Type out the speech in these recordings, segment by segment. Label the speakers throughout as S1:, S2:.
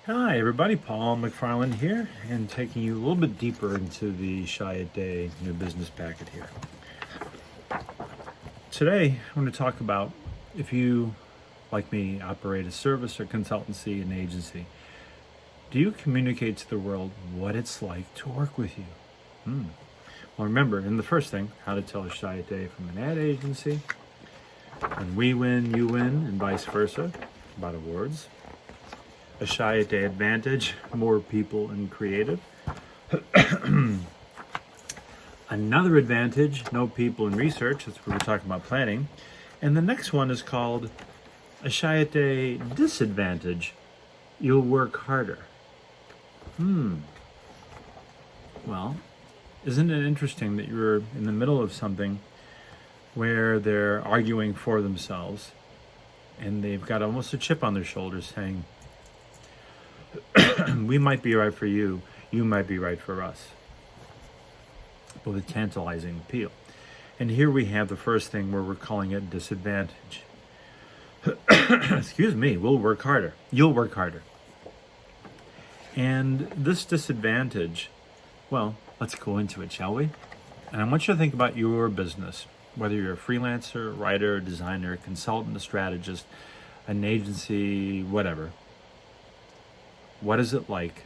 S1: Hi everybody, Paul McFarland here, and taking you a little bit deeper into the Chiat Day new business packet here. Today, I'm going to talk about if you, like me, operate a service or consultancy and agency, do you communicate to the world what it's like to work with you? Well, remember, in the first thing, how to tell a Chiat Day from an ad agency, when we win, you win, and vice versa, about awards. A Chiat Day advantage, more people and creative. Another advantage, no people and research. That's what we're talking about planning. And the next one is called a Chiat Day disadvantage. You'll work harder. Well, isn't it interesting that you're in the middle of something where they're arguing for themselves and they've got almost a chip on their shoulder saying, we might be right for you, you might be right for us. With a tantalizing appeal. And here we have the first thing where we're calling it disadvantage. Excuse me, we'll work harder. You'll work harder. And this disadvantage, well, let's go into it, shall we? And I want you to think about your business, whether you're a freelancer, writer, designer, consultant, a strategist, an agency, whatever. What is it like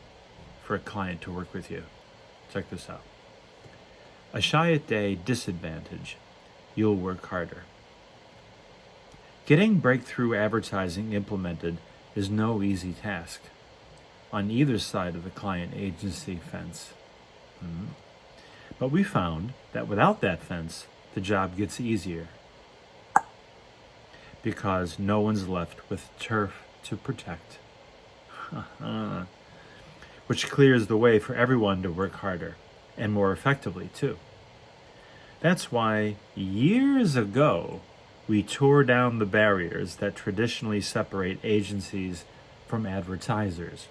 S1: for a client to work with you? Check this out. A Chiat Day disadvantage, you'll work harder. Getting breakthrough advertising implemented is no easy task on either side of the client-agency fence. But we found that without that fence, the job gets easier because no one's left with turf to protect. Which clears the way for everyone to work harder and more effectively too. That's why years ago we tore down the barriers that traditionally separate agencies from advertisers,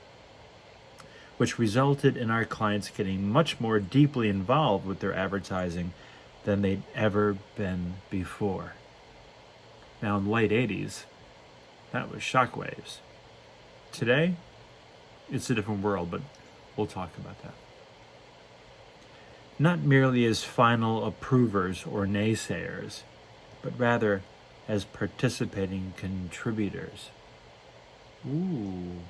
S1: which resulted in our clients getting much more deeply involved with their advertising than they'd ever been before. Now in the late 80s, that was shockwaves. Today, it's a different world, but we'll talk about that. Not merely as final approvers or naysayers, but rather as participating contributors. Ooh.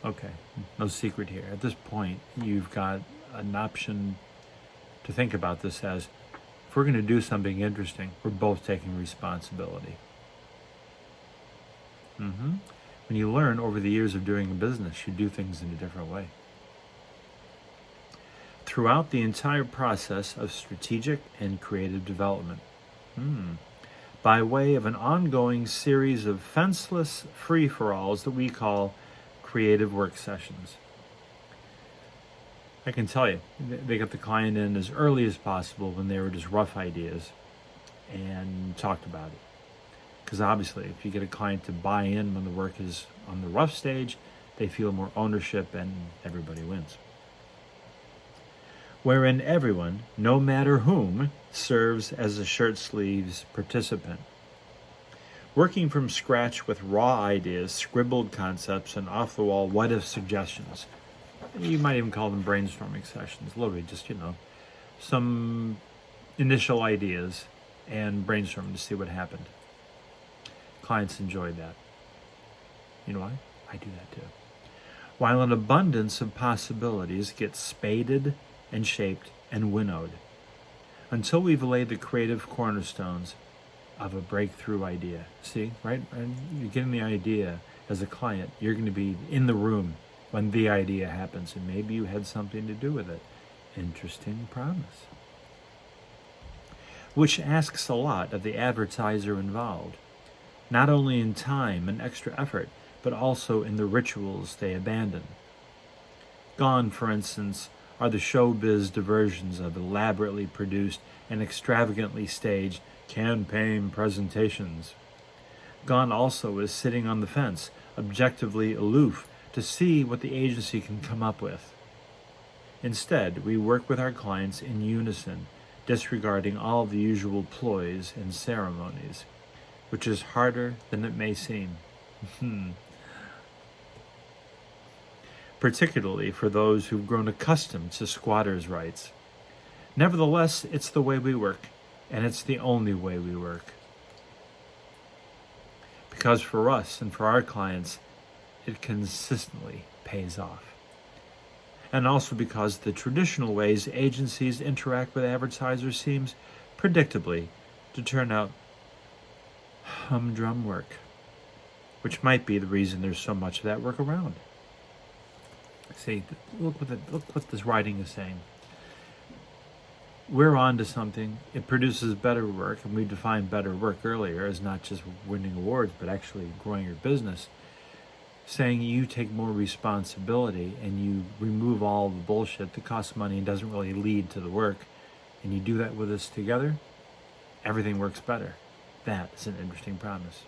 S1: Okay, no secret here. At this point, you've got an option to think about this as, if we're going to do something interesting, we're both taking responsibility. When you learn over the years of doing a business, you do things in a different way. Throughout the entire process of strategic and creative development, by way of an ongoing series of fenceless free-for-alls that we call creative work sessions. I can tell you, they got the client in as early as possible when they were just rough ideas and talked about it. Because obviously, if you get a client to buy in when the work is on the rough stage, they feel more ownership and everybody wins. Wherein everyone, no matter whom, serves as a shirt sleeves participant. Working from scratch with raw ideas, scribbled concepts, and off-the-wall what-if suggestions. You might even call them brainstorming sessions. Literally just, some initial ideas and brainstorming to see what happened. Clients enjoy that. You know why? I do that too. While an abundance of possibilities get spaded and shaped and winnowed until we've laid the creative cornerstones of a breakthrough idea. See, right? And you're getting the idea as a client. You're going to be in the room when the idea happens, and maybe you had something to do with it. Interesting promise. Which asks a lot of the advertiser involved, not only in time and extra effort, but also in the rituals they abandon. Gone, for instance, are the showbiz diversions of elaborately produced and extravagantly staged campaign presentations. Gone also is sitting on the fence, objectively aloof, to see what the agency can come up with. Instead, we work with our clients in unison, disregarding all the usual ploys and ceremonies, which is harder than it may seem. particularly for those who've grown accustomed to squatters' rights. Nevertheless, it's the way we work, and it's the only way we work. Because for us and for our clients, it consistently pays off. And also because the traditional ways agencies interact with advertisers seems predictably to turn out humdrum work, which might be the reason there's so much of that work around. See, look what this writing is saying. We're on to something. It produces better work, and we defined better work earlier as not just winning awards, but actually growing your business. Saying you take more responsibility and you remove all the bullshit that costs money and doesn't really lead to the work, and you do that with us together, everything works better. That is an interesting promise.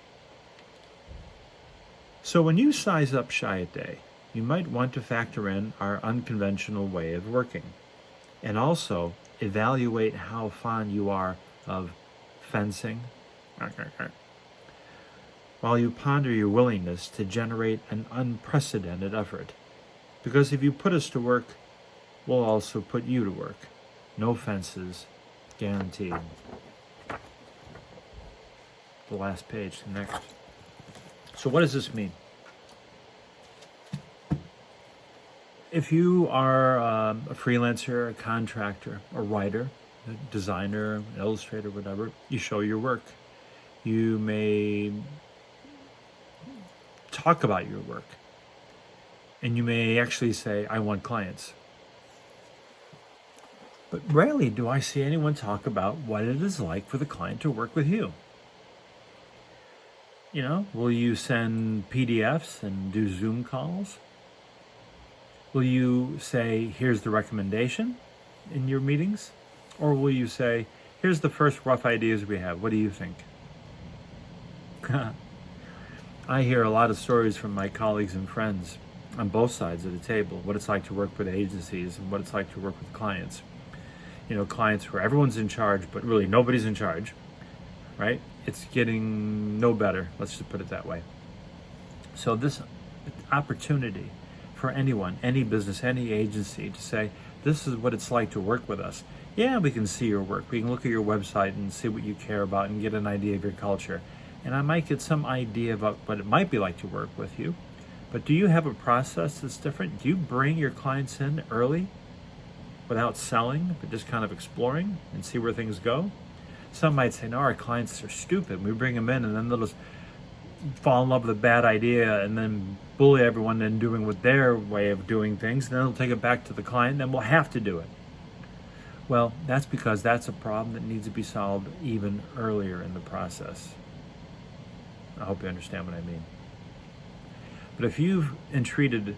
S1: So when you size up Chiat Day, you might want to factor in our unconventional way of working, and also evaluate how fond you are of fencing, while you ponder your willingness to generate an unprecedented effort. Because if you put us to work, we'll also put you to work. No fences, guaranteed. The last page, next. So what does this mean? If you are a freelancer, a contractor, a writer, a designer, an illustrator, whatever, you show your work. You may talk about your work, and you may actually say, I want clients. But rarely do I see anyone talk about what it is like for the client to work with you. You know, will you send PDFs and do Zoom calls? Will you say, here's the recommendation in your meetings? Or will you say, here's the first rough ideas we have. What do you think? I hear a lot of stories from my colleagues and friends on both sides of the table, what it's like to work with agencies and what it's like to work with clients. You know, clients where everyone's in charge, but really nobody's in charge, right? It's getting no better, let's just put it that way. So this opportunity for anyone, any business, any agency to say, this is what it's like to work with us. Yeah, we can see your work. We can look at your website and see what you care about and get an idea of your culture. And I might get some idea about what it might be like to work with you. But do you have a process that's different? Do you bring your clients in early without selling, but just kind of exploring and see where things go? Some might say, no, our clients are stupid. We bring them in and then they'll just fall in love with a bad idea and then bully everyone into doing what their way of doing things. And then they'll take it back to the client and then we'll have to do it. Well, that's because that's a problem that needs to be solved even earlier in the process. I hope you understand what I mean. But if you've entreated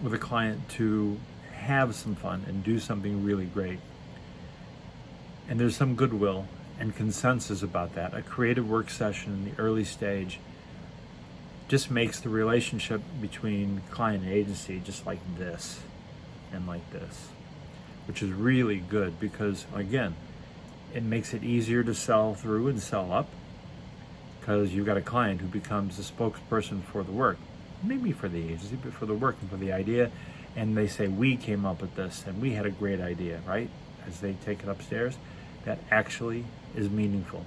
S1: with a client to have some fun and do something really great, and there's some goodwill and consensus about that, a creative work session in the early stage just makes the relationship between client and agency just like this and like this, which is really good because, again, it makes it easier to sell through and sell up because you've got a client who becomes the spokesperson for the work, maybe for the agency, but for the work and for the idea. And they say, we came up with this and we had a great idea, right? As they take it upstairs, that actually is meaningful.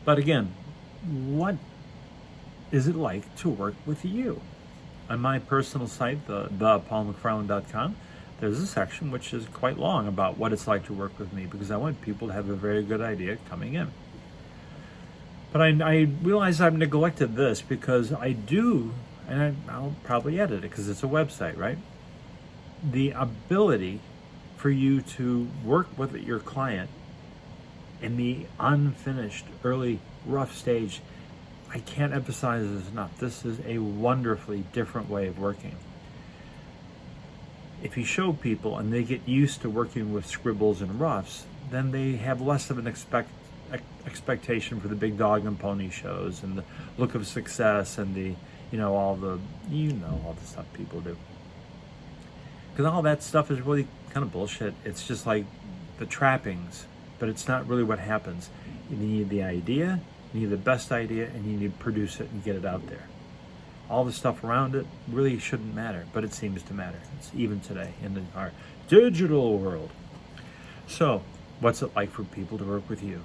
S1: But again, what is it like to work with you? On my personal site, thepaulmcfarland.com, there's a section which is quite long about what it's like to work with me because I want people to have a very good idea coming in. But I realize I've neglected this because I do, and I'll probably edit it because it's a website, right? The ability for you to work with your client in the unfinished, early, rough stage, I can't emphasize this enough. This is a wonderfully different way of working. If you show people and they get used to working with scribbles and roughs, then they have less of an expectation for the big dog and pony shows and the look of success and the, all the stuff people do. Because all that stuff is really kind of bullshit. It's just like the trappings, but it's not really what happens. You need the idea, you need the best idea, and you need to produce it and get it out there. all the stuff around it really shouldn't matter, but it seems to matter. It's even today in our digital world. So, what's it like for people to work with you?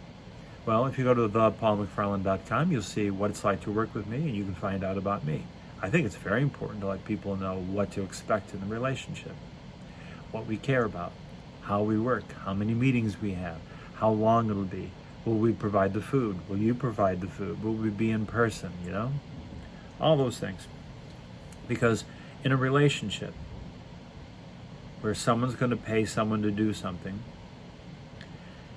S1: Well, if you go to thepaulmcfarland.com, you'll see what it's like to work with me, and you can find out about me. I think it's very important to let people know what to expect in the relationship, what we care about, how we work, how many meetings we have, how long it'll be. Will we provide the food? Will you provide the food? Will we be in person, All those things. Because in a relationship where someone's going to pay someone to do something,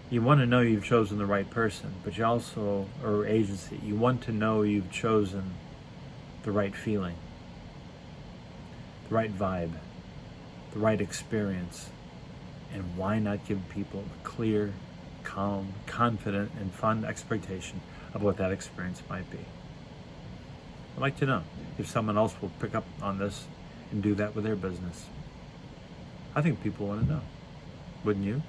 S1: you want to know you've chosen the right person, but you also, or agency, you want to know you've chosen the right feeling, the right vibe, the right experience. And why not give people a clear, calm, confident, and fun expectation of what that experience might be? I'd like to know if someone else will pick up on this and do that with their business. I think people want to know. Wouldn't you?